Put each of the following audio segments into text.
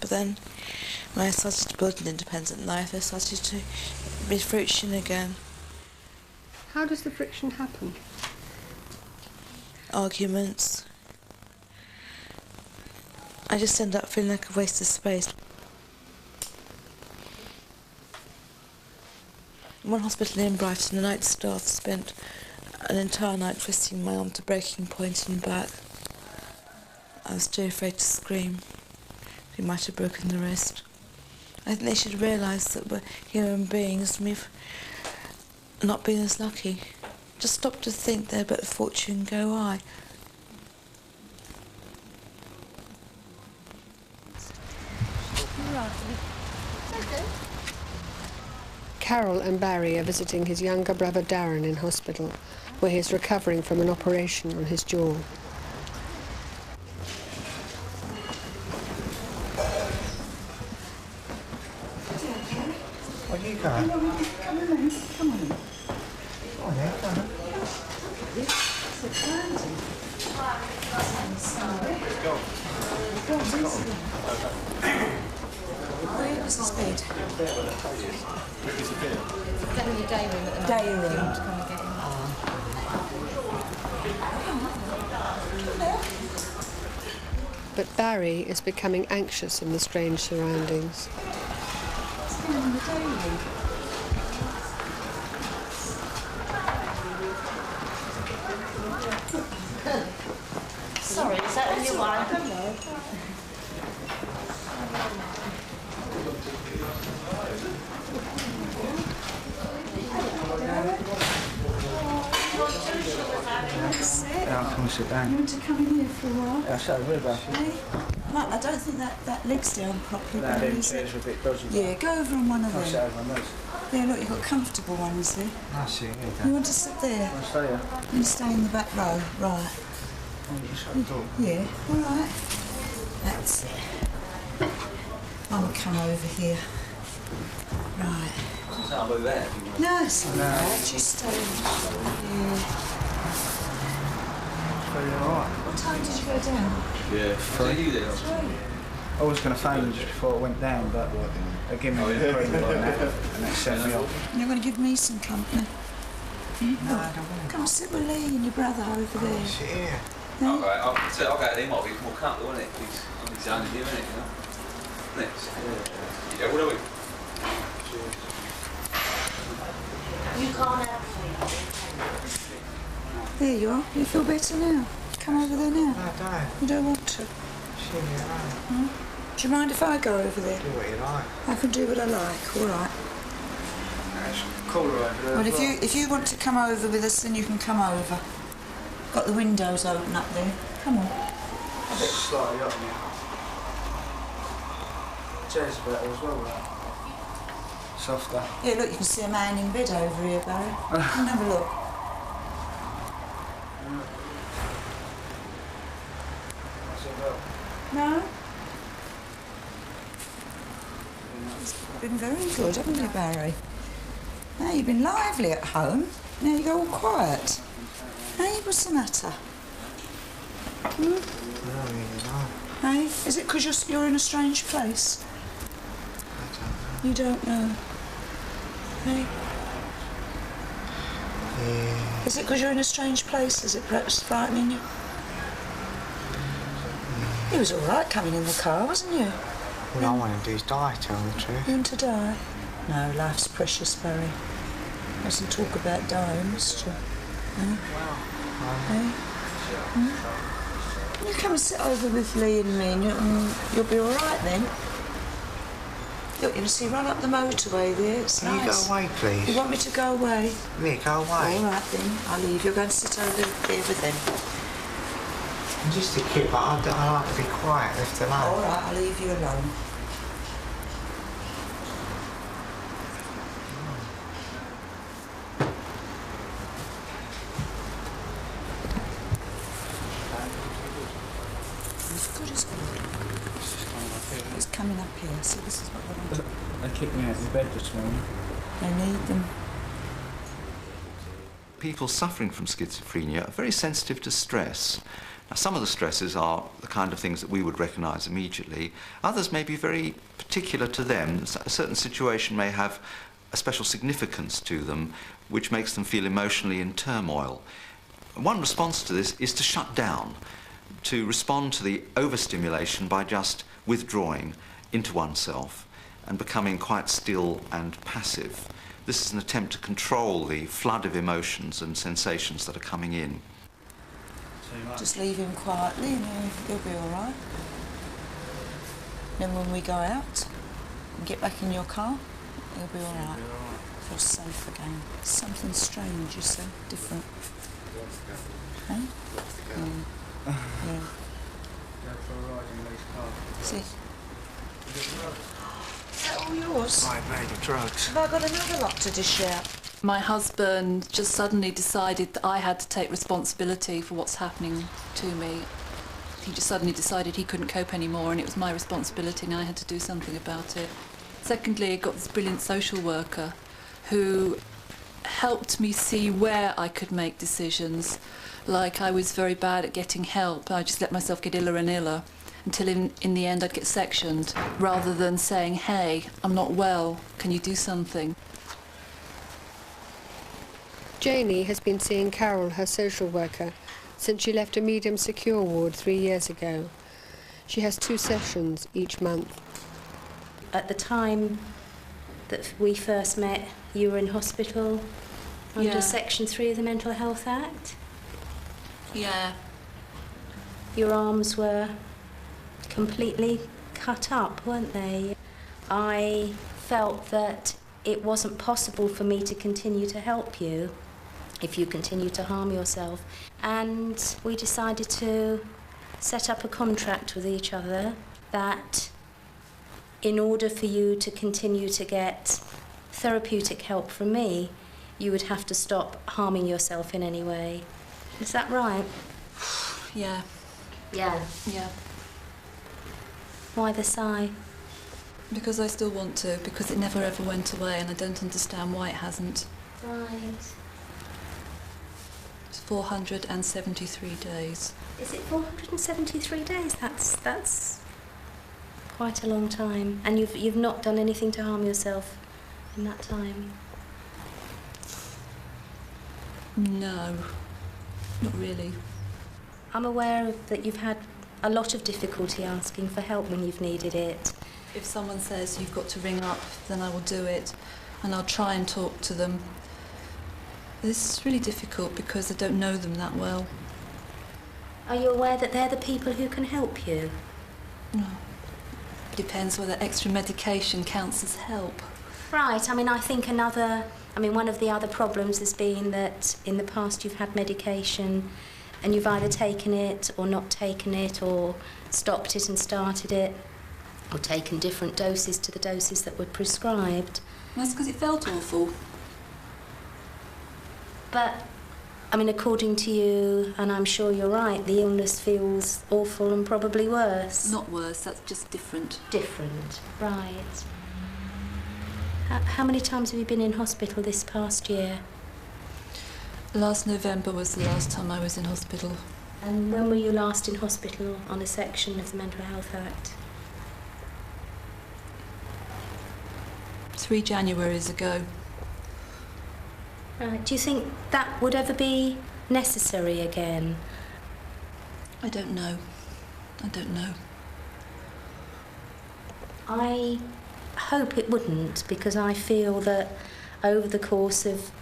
But then, when I started to build an independent life, I started to be friction again. How does the friction happen? Arguments. I just end up feeling like a waste of space. In one hospital in Brighton, the night staff spent an entire night twisting my arm to breaking point and back. I was too afraid to scream. We might have broken the wrist. I think they should realise that we're human beings and we've not been as lucky. Just stop to think they're but fortune go I. Carol and Barry are visiting his younger brother Darren in hospital, where he's recovering from an operation on his jaw. Where are you going? Come on in. Come on in. Oh, yeah, come on. Where was his bed? Down in the day room at the moment. Day room. To come and get him. But Barry is becoming anxious in the strange surroundings. Down in the day room. Sorry, is that a new one? Hello. Yeah, I'll come and sit down. You want to come in here for a while? Yeah, I'll show you about it. Hey? Right, I don't think that leg's down properly. No, Barry, them is it? chairs are a bit dodgy. Yeah, go over on one of I'll sit them. over on those. Yeah, look, you've got comfortable ones there. I see, here you You go. want to sit there? I'll stay here. You stay in the back row, right? Oh, you shut the door. Yeah, all right. That's it. I'll come over here. Right. I'll move there if you want. No, it's all right. Just stay. Yeah. Very alright. What time did you go down? Yeah. So you there? I was going to phone you just before it went down, but they gave me the approval on that, and that sent me off. You're going to give me some company? No, I don't want Come sit with Lee and your brother over there. to. Sit here. I'll go there, might be more comfortable, won't it? He's on his own here, isn't it? You know? Yeah, what are we? You can't help me. There you are. You feel better now? Come over there now. No, don't. You don't want to? Sit here alone. Do you mind if I go over there? Do what you like. I can do what I like, all right. It's cooler over there. Well, as if you want to come over with us, then you can come over. Got the windows open up there. Come on. A bit slightly up now. Chair's better as well, right? Softer. Yeah, look, you can see a man in bed over here, Barry. Come and have a look. No? It's been very good, haven't you, Barry? Now you've been lively at home. Now you go all quiet. Hey, what's the matter? No, you know. Hey, is it because you're in a strange place? You don't know. Hey? Yeah. Is it because you're in a strange place? Is it perhaps frightening you? It was all right coming in the car, wasn't you? All I want to do is die, tell the truth. You want to die? No, life's precious, Barry. Mustn't talk about dying, must you? Eh? Eh? You come and sit over with Lee and me and you'll be all right then. Look, you can see right up the motorway there. It's Can nice. you go away, please? You want me to go away? Yeah, go away. All right then, I'll leave. You're going to sit over there with them. I'm just a kid, but I like to be quiet, left alone. All right, I'll leave you alone. As good as good. It's coming up here, so this is what they want. They kicked me out of bed this morning. They need them. People suffering from schizophrenia are very sensitive to stress, Now, some of the stresses are the kind of things that we would recognise immediately. Others may be very particular to them. A certain situation may have a special significance to them, which makes them feel emotionally in turmoil. One response to this is to shut down, to respond to the overstimulation by just withdrawing into oneself and becoming quite still and passive. This is an attempt to control the flood of emotions and sensations that are coming in. Just leave him quietly and he'll be all right. Then when we go out and get back in your car, he'll be all right. Feel safe again. Something strange, you see, different. Hey? Yeah. Go for a ride in Lee's car. See? Is that all yours? I made of drugs. Have I got another lot to dish out? My husband just suddenly decided that I had to take responsibility for what's happening to me. He just suddenly decided he couldn't cope anymore and it was my responsibility and I had to do something about it. Secondly, I got this brilliant social worker who helped me see where I could make decisions. Like I was very bad at getting help. I just let myself get iller and iller until in the end I'd get sectioned rather than saying, hey, I'm not well, can you do something? Janie has been seeing Carol, her social worker, since she left a medium secure ward 3 years ago. She has 2 sessions each month. At the time that we first met, you were in hospital under Section 3 of the Mental Health Act. Yeah. Your arms were completely cut up, weren't they? I felt that it wasn't possible for me to continue to help you if you continue to harm yourself. And we decided to set up a contract with each other that in order for you to continue to get therapeutic help from me, you would have to stop harming yourself in any way. Is that right? Yeah. Yeah. Yeah. Why the sigh? Because I still want to, because it never ever went away and I don't understand why it hasn't. Right. It's 473 days. Is it 473 days? That's quite a long time. And you've not done anything to harm yourself in that time? No, not really. I'm aware that you've had a lot of difficulty asking for help when you've needed it. If someone says you've got to ring up, then I will do it and I'll try and talk to them. This is really difficult because I don't know them that well. Are you aware that they're the people who can help you? No. Depends whether extra medication counts as help. Right, I think one of the other problems has been that in the past you've had medication and you've either taken it or not taken it or stopped it and started it or taken different doses to the doses that were prescribed. That's because it felt awful. But, according to you, and I'm sure you're right, the illness feels awful and probably worse. Not worse, that's just different. Different, right. How many times have you been in hospital this past year? Last November was the last time I was in hospital. And when were you last in hospital on a section of the Mental Health Act? 3 Januaries ago. Right. Do you think that would ever be necessary again? I don't know. I don't know. I hope it wouldn't, because I feel that over the course of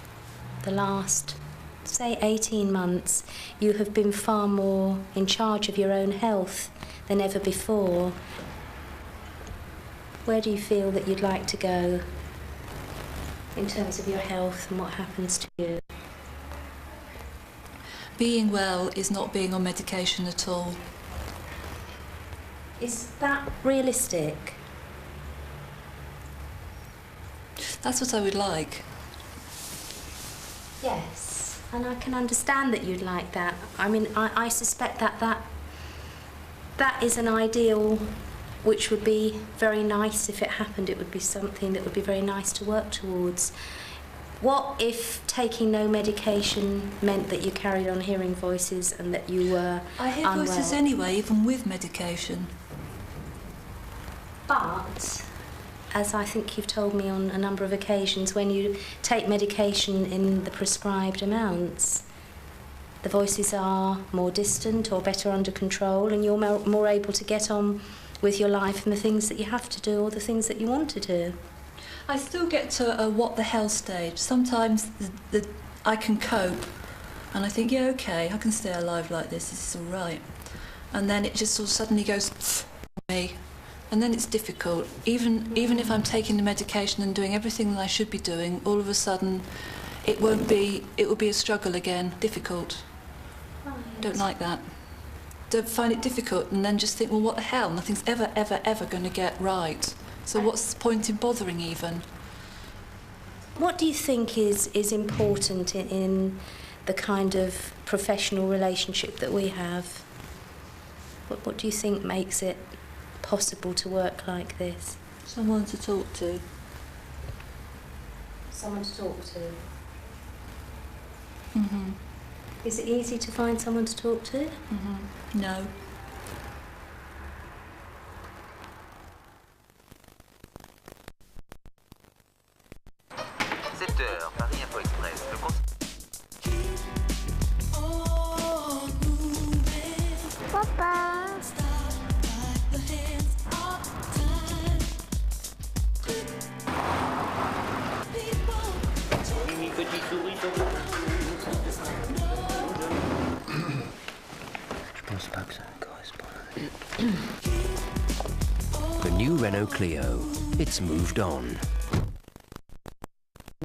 the last, say, 18 months, you have been far more in charge of your own health than ever before. Where do you feel that you'd like to go in terms of your health and what happens to you? Being well is not being on medication at all. Is that realistic? That's what I would like. Yes, and I can understand that you'd like that. I suspect that is an ideal which would be very nice if it happened. It would be something that would be very nice to work towards. What if taking no medication meant that you carried on hearing voices and that you were I hear unwell? voices anyway, even with medication. But, as I think you've told me on a number of occasions, when you take medication in the prescribed amounts, the voices are more distant or better under control, and you're more able to get on with your life and the things that you have to do or the things that you want to do. I still get to a what the hell stage. Sometimes I can cope and I think, yeah, okay, I can stay alive like this is all right. And then it just sort of suddenly goes me. And then it's difficult. Even if I'm taking the medication and doing everything that I should be doing, all of a sudden it will be a struggle again, difficult. Right. Don't like that. Don't find it difficult and then just think, well, what the hell? Nothing's ever going to get right. So what's the point in bothering even? What do you think is important in the kind of professional relationship that we have? What do you think makes it possible to work like this? Someone to talk to. Someone to talk to. Mhm. Is it easy to find someone to talk to? Mhm. No. Paris Info Express. Papa. Mimi Petit Souris. Je pense pas que ça me correspond. The new Renault Clio. It's moved on.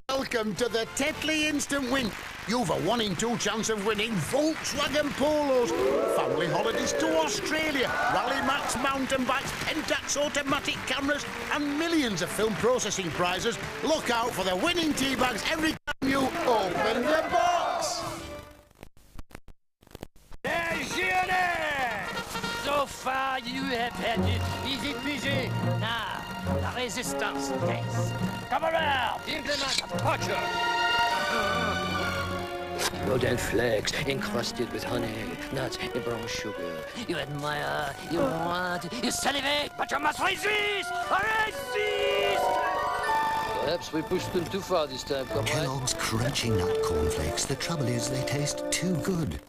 Welcome to the Tetley Instant Win. You've a 1 in 2 chance of winning Volkswagen Polos, family holidays to Australia, Rally Max mountain bikes, Pentax automatic cameras, and millions of film processing prizes. Look out for the winning tea bags every time you open the box. So far you have had it easy peasy. Now, la resistance test. Come around, implement torture. Golden flakes encrusted with honey, nuts, and brown sugar. You admire, you want, you salivate, But you must resist! Resist! Perhaps we pushed them too far this time, comrade. Kellogg's crunchy nut cornflakes. The trouble is they taste too good.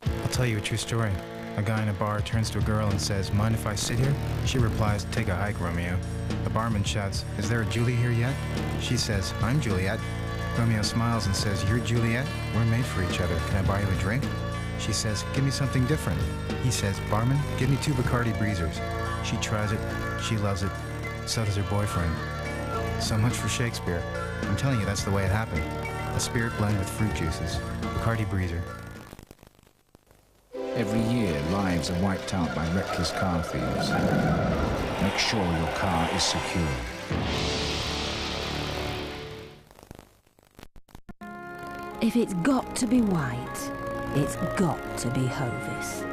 I'll tell you a true story. A guy in a bar turns to a girl and says, "Mind if I sit here?" She replies, "Take a hike, Romeo." The barman shouts, "Is there a Julie here yet?" She says, "I'm Juliet." Romeo smiles and says, "You're Juliet? We're made for each other. Can I buy you a drink?" She says, "Give me something different." He says, "Barman, give me 2 Bacardi Breezers." She tries it. She loves it. So does her boyfriend. So much for Shakespeare. I'm telling you, that's the way it happened. A spirit blend with fruit juices. Bacardi Breezer. Every year, lives are wiped out by reckless car thieves. Make sure your car is secure. If it's got to be white, it's got to be Hovis.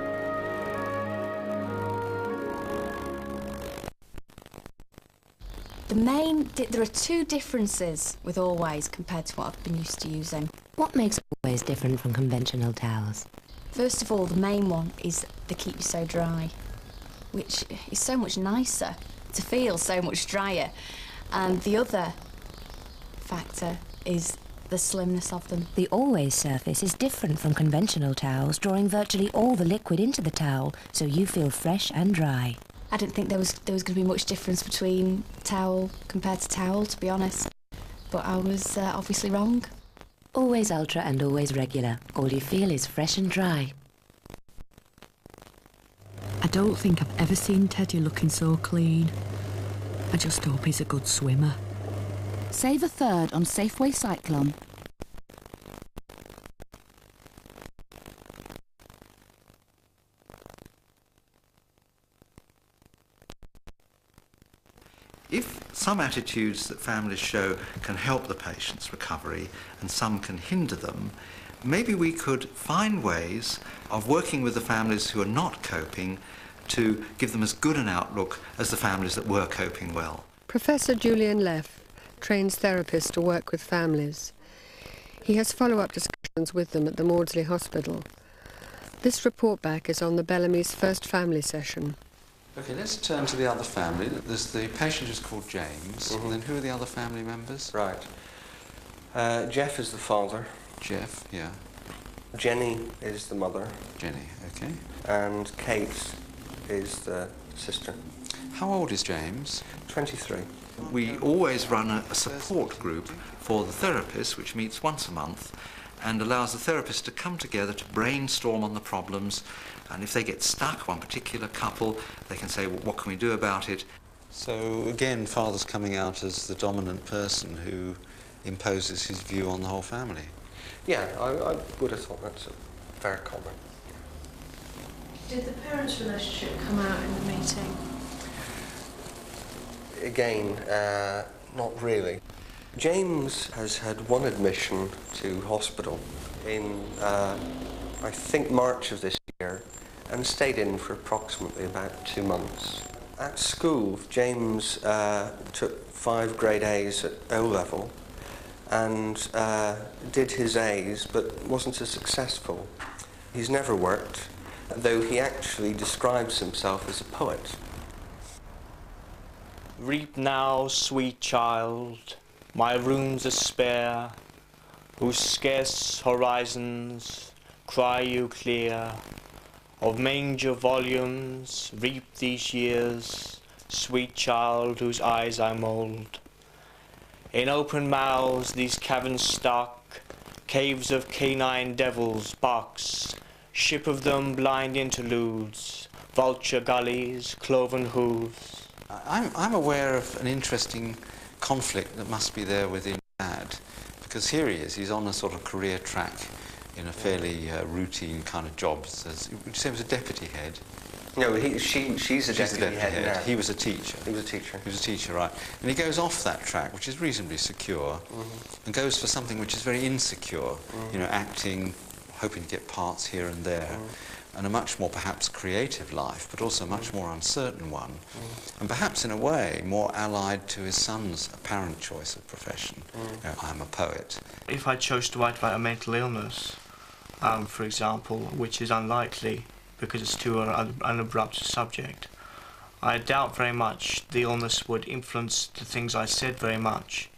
There are 2 differences with Always compared to what I've been used to using. What makes Always different from conventional towels? First of all, the main one is the Keep You So Dry, which is so much nicer to feel, so much drier. And the other factor is the slimness of them. The Always surface is different from conventional towels, drawing virtually all the liquid into the towel, so you feel fresh and dry. I didn't think there was going to be much difference between towel compared to towel, to be honest. But I was obviously wrong. Always Ultra and Always Regular. All you feel is fresh and dry. I don't think I've ever seen Teddy looking so clean. I just hope he's a good swimmer. Save a third on Safeway Cyclone. If some attitudes that families show can help the patient's recovery and some can hinder them, maybe we could find ways of working with the families who are not coping to give them as good an outlook as the families that were coping well. Professor Julian Leff, trains therapists to work with families. He has follow-up discussions with them at the Maudsley Hospital. This report back is on the Bellamy's first family session. OK, let's turn to the other family. There's the patient who's called James, and then who are the other family members? Right. Jeff is the father. Jeff, yeah. Jenny is the mother. Jenny, OK. And Kate is the sister. How old is James? 23. We always run a support group for the therapist, which meets once a month and allows the therapist to come together to brainstorm on the problems, and if they get stuck, one particular couple, they can say, well, what can we do about it? So again, father's coming out as the dominant person who imposes his view on the whole family. Yeah, I would have thought that's very common. Did the parents' relationship come out in the meeting? Again, not really. James has had one admission to hospital in, I think, March of this year, and stayed in for approximately about 2 months. At school, James took 5 grade A's at O-level and did his A's, but wasn't as successful. He's never worked, though he actually describes himself as a poet. Reap now, sweet child, my rooms are spare, whose scarce horizons cry you clear. Of manger volumes, reap these years, sweet child, whose eyes I mould. In open mouths these caverns stock, caves of canine devils box, ship of them blind interludes, vulture gullies, cloven hooves. I'm aware of an interesting conflict that must be there within Dad, because here he is, he's on a sort of career track in a fairly routine kind of job. Would you say he was a deputy head? No, she's a deputy head now. He was a teacher. He was a teacher. He was a teacher, right. And he goes off that track, which is reasonably secure, and goes for something which is very insecure, you know, acting, hoping to get parts here and there, and a much more perhaps creative life, but also a much more uncertain one, and perhaps in a way more allied to his son's apparent choice of profession. You know, I'm a poet. If I chose to write about a mental illness, for example, which is unlikely because it's too an abrupt subject, I doubt very much the illness would influence the things I said very much,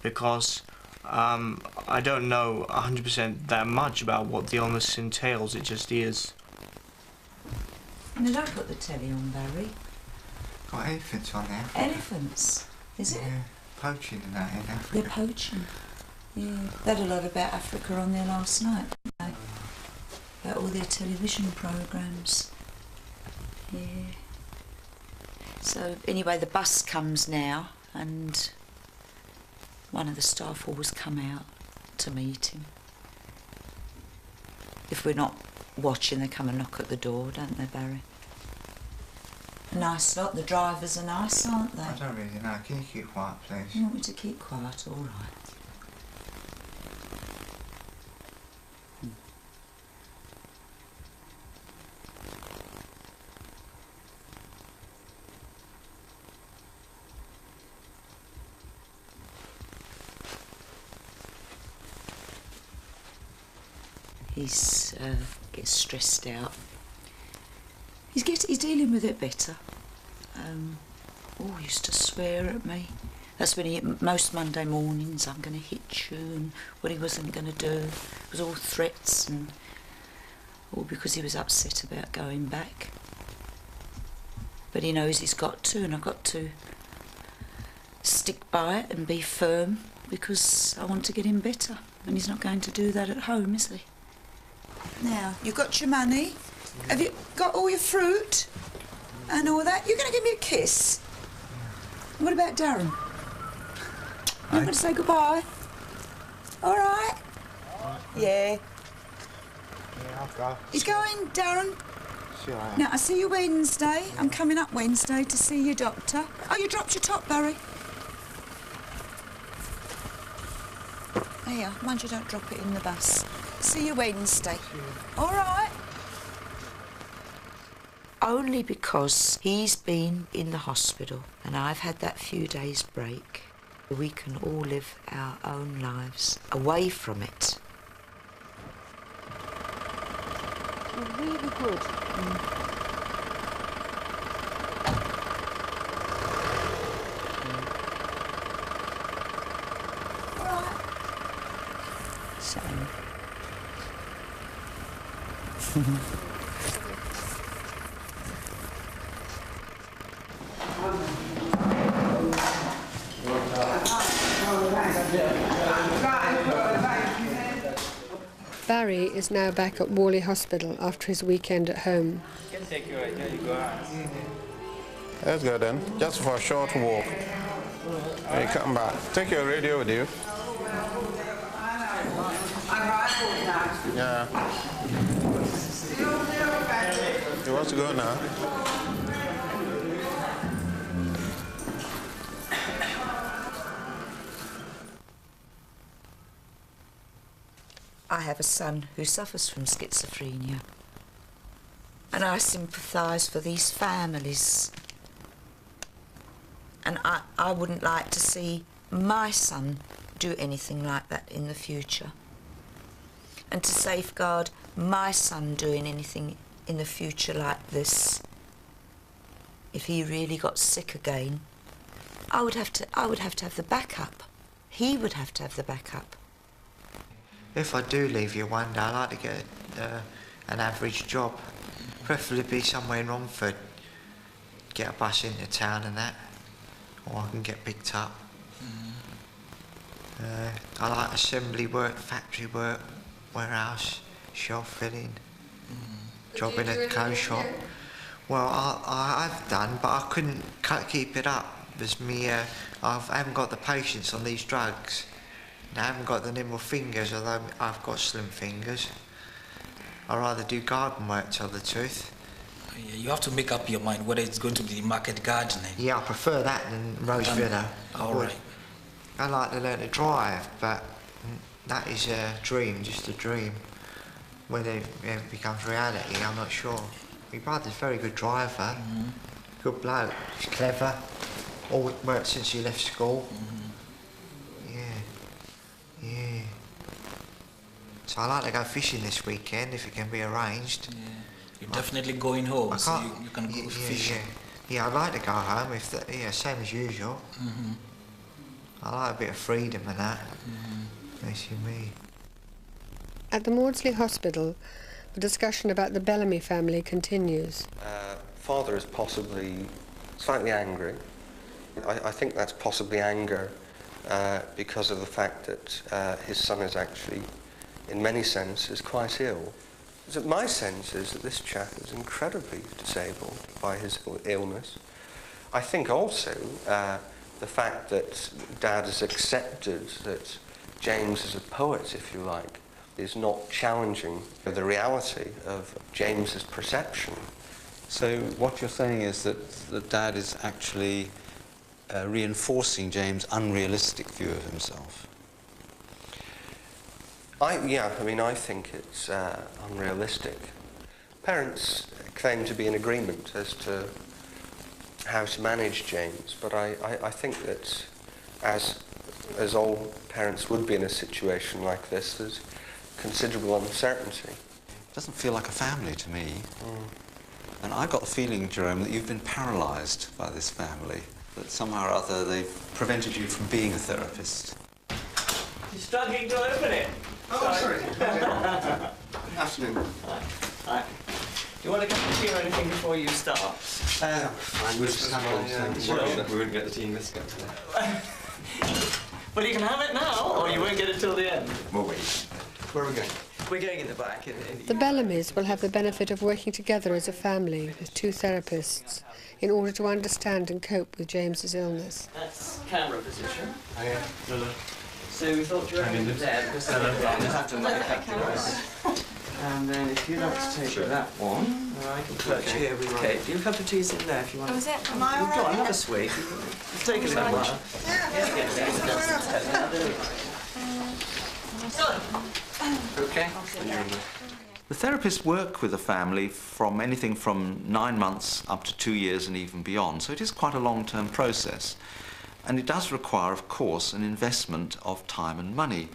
because I don't know 100% that much about what the illness entails. It just is. No, don't put the telly on, Barry. Got elephants on there. Elephants, is it? Yeah, poaching and that in Africa. They're poaching. Yeah, they had a lot about Africa on there last night, didn't they? About all their television programmes. Yeah. So, anyway, the bus comes now, and one of the staff always come out to meet him. If we're not watching, they come and knock at the door, don't they, Barry? A nice lot. The drivers are nice, aren't they? I don't really know. Can you keep quiet, please? You want me to keep quiet? All right. He's gets stressed out. He's dealing with it better. He used to swear at me. That's when most Monday mornings, I'm going to hit you, and what he wasn't going to do. It was all threats, and all because he was upset about going back. But he knows he's got to, and I've got to stick by it and be firm, because I want to get him better, and he's not going to do that at home, is he? Now, you've got your money. Have you got all your fruit and all that? You're going to give me a kiss? What about Darren? You're going to say goodbye? All right? Yeah. Yeah, I'll go. He's going, Darren. See you later. Now, I'll see you Wednesday. I'm coming up Wednesday to see your doctor. Oh, you dropped your top, Barry. Here, mind you don't drop it in the bus. See you Wednesday. All right. Only because he's been in the hospital and I've had that few days break. We can all live our own lives away from it. Really good. Shame. Barry is now back at Worley Hospital after his weekend at home. Let's go then, just for a short walk. Hey, come back. Take your radio with you. Yeah. You want to go now? I have a son who suffers from schizophrenia, and I sympathise for these families. And I wouldn't like to see my son do anything like that in the future. And to safeguard my son doing anything in the future like this, if he really got sick again, I would have to have the backup. He would have to have the backup. If I do leave you one day, I'd like to get an average job. Preferably be somewhere in Romford. Get a bus into town and that. Or I can get picked up. I like assembly work, factory work, warehouse, shelf filling, job in a clothes shop. Well, I've done, but I couldn't keep it up. Because I haven't got the patience on these drugs. And I haven't got the nimble fingers, although I've got slim fingers. I'd rather do garden work, to tell the truth. Yeah, you have to make up your mind whether it's going to be market gardening. Yeah, I prefer that than Rose Villa. All right. I'd like to learn to drive, but that is a dream, just a dream. Whether it becomes reality, I'm not sure. My brother's a very good driver, good bloke, he's clever, all worked since he left school. Yeah. So I'd like to go fishing this weekend, if it can be arranged. Yeah. You're definitely going home, so you can go fishing. Yeah, I'd like to go home, same as usual. I like a bit of freedom and that. Bless you me. At the Maudsley Hospital, the discussion about the Bellamy family continues. Father is possibly slightly angry. I think that's possibly anger because of the fact that his son is actually, in many senses, quite ill. So my sense is that this chap is incredibly disabled by his illness. I think also the fact that Dad has accepted that James is a poet, if you like, is not challenging the reality of James's perception. So what you're saying is that Dad is actually reinforcing James' unrealistic view of himself. I think it's unrealistic. Parents claim to be in agreement as to how to manage James, but I think that as all parents would be in a situation like this, there's considerable uncertainty. It doesn't feel like a family to me. And I got the feeling, Jerome, that you've been paralysed by this family, that somehow or other they've prevented you from being a therapist. You're struggling to open it. Oh, sorry. Afternoon. Hi. Do you want a cup of tea or anything before you start? Fine, we'll just have one. We wouldn't get the team biscuit today. Well, you can have it now, or you won't get it till the end. We'll wait. Where are we going? We're going in the back. The Bellamys will have the benefit of working together as a family with two therapists in order to understand and cope with James's illness. That's camera position. Oh, yeah. So we thought you were in there because the have to make up to us. And then if you'd like to take that one, I can perch here with Kate. Your cup of tea's in there if you want. Oh, is it? We've got another sweet. It's taken a little while. Okay. The therapists work with a family from anything from 9 months up to 2 years and even beyond, so it is quite a long-term process. And it does require, of course, an investment of time and money.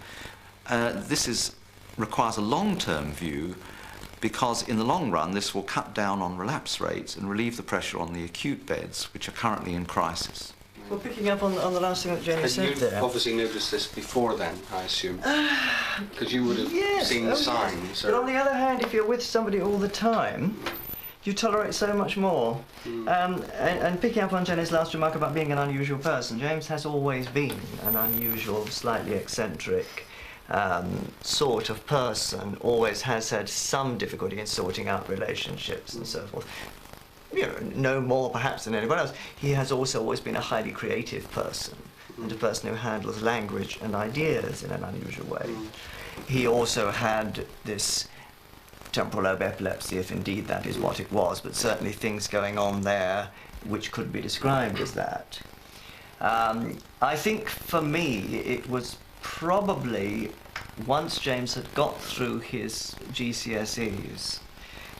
This requires a long-term view, because in the long run this will cut down on relapse rates and relieve the pressure on the acute beds, which are currently in crisis. Well, picking up on the last thing that Jenny said there... You obviously noticed this before then, I assume. Because you would have seen signs. But on the other hand, if you're with somebody all the time, you tolerate so much more. And picking up on Jenny's last remark about being an unusual person, James has always been an unusual, slightly eccentric sort of person, always has had some difficulty in sorting out relationships and so forth. You know, no more perhaps than anyone else. He has also always been a highly creative person and a person who handles language and ideas in an unusual way. He also had this temporal lobe epilepsy, if indeed that is what it was, but certainly things going on there which could be described as that. I think for me it was probably once James had got through his GCSEs.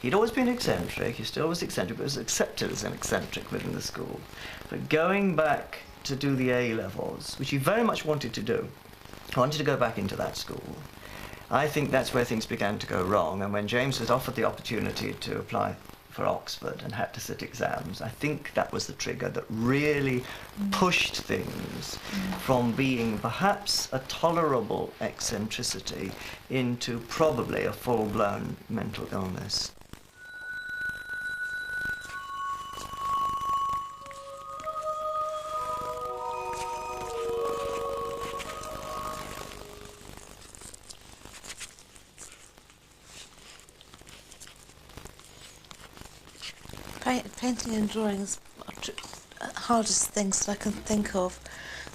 He'd always been eccentric, he still was eccentric, but was accepted as an eccentric within the school. But going back to do the A-levels, which he very much wanted to do, wanted to go back into that school, I think that's where things began to go wrong. And when James was offered the opportunity to apply for Oxford and had to sit exams, I think that was the trigger that really pushed things from being perhaps a tolerable eccentricity into probably a full-blown mental illness. Painting and drawing is the hardest things that I can think of.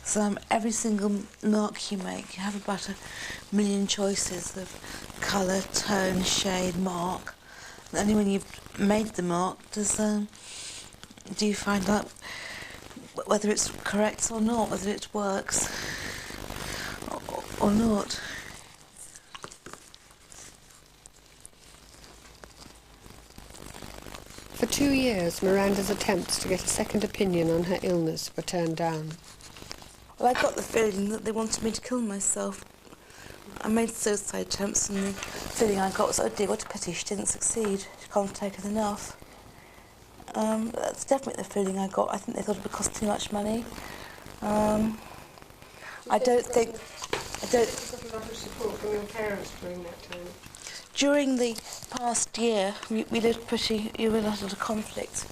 So every single mark you make, you have about 1 million choices of colour, tone, shade, mark. And only when you've made the mark do you find out whether it's correct or not, whether it works or not. For 2 years, Miranda's attempts to get a second opinion on her illness were turned down. Well, I got the feeling that they wanted me to kill myself. I made suicide attempts, and the feeling I got was, oh dear, what a pity she didn't succeed. She can't take it enough. That's definitely the feeling I got. I think they thought it would cost too much money. I don't think... Got a lot of support from your parents during that time. During the past year, we lived you were a lot of conflict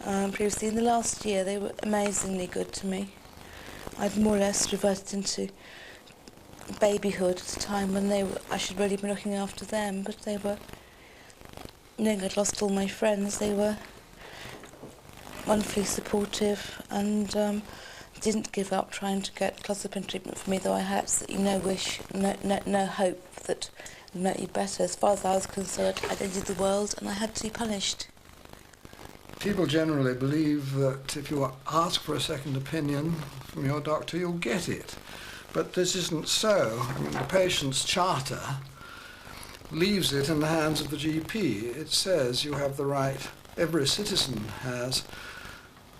previously. In the last year, they were amazingly good to me. I'd more or less reverted into babyhood at a time when I should really be looking after them, but they were, knowing I'd lost all my friends, they were wonderfully supportive and didn't give up trying to get clozapine treatment for me, though I had absolutely no wish, no hope that make you better. As far as I was concerned, I did the world and I had to be punished. People generally believe that if you ask for a second opinion from your doctor, you'll get it. But this isn't so. I mean, the patient's charter leaves it in the hands of the GP. It says you have the right, every citizen has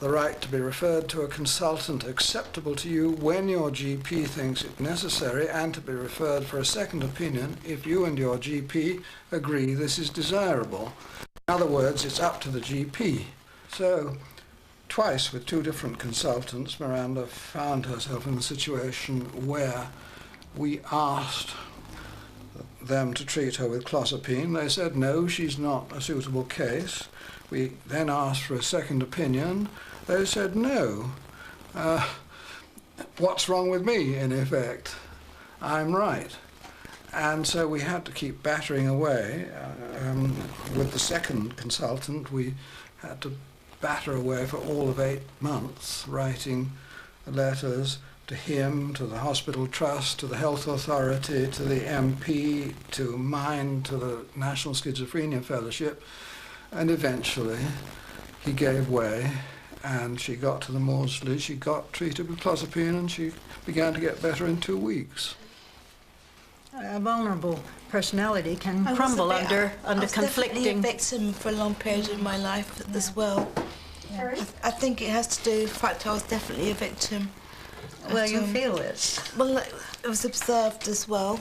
the right to be referred to a consultant acceptable to you when your GP thinks it necessary, and to be referred for a second opinion if you and your GP agree this is desirable. In other words, it's up to the GP. So, twice with 2 different consultants, Miranda found herself in a situation where we asked them to treat her with clozapine. They said, no, she's not a suitable case. We then asked for a second opinion. They said, no. What's wrong with me, in effect? I'm right. And so we had to keep battering away. With the second consultant, we had to batter away for all of 8 months, writing letters to him, to the hospital trust, to the health authority, to the MP, to mine, to the National Schizophrenia Fellowship. And eventually he gave way, and she got to the Maudsley. She got treated with clozapine, and she began to get better in 2 weeks. A vulnerable personality can crumble under conflicting... I was definitely a victim for a long period of my life as well. Yeah. I think it has to do with the fact I was definitely a victim. Well, you feel it. Well, it was observed as well.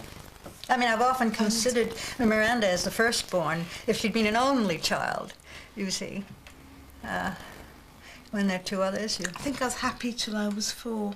I mean, I've often considered Miranda as the firstborn, if she'd been an only child, you see. When there are two others, I think I was happy till I was 4.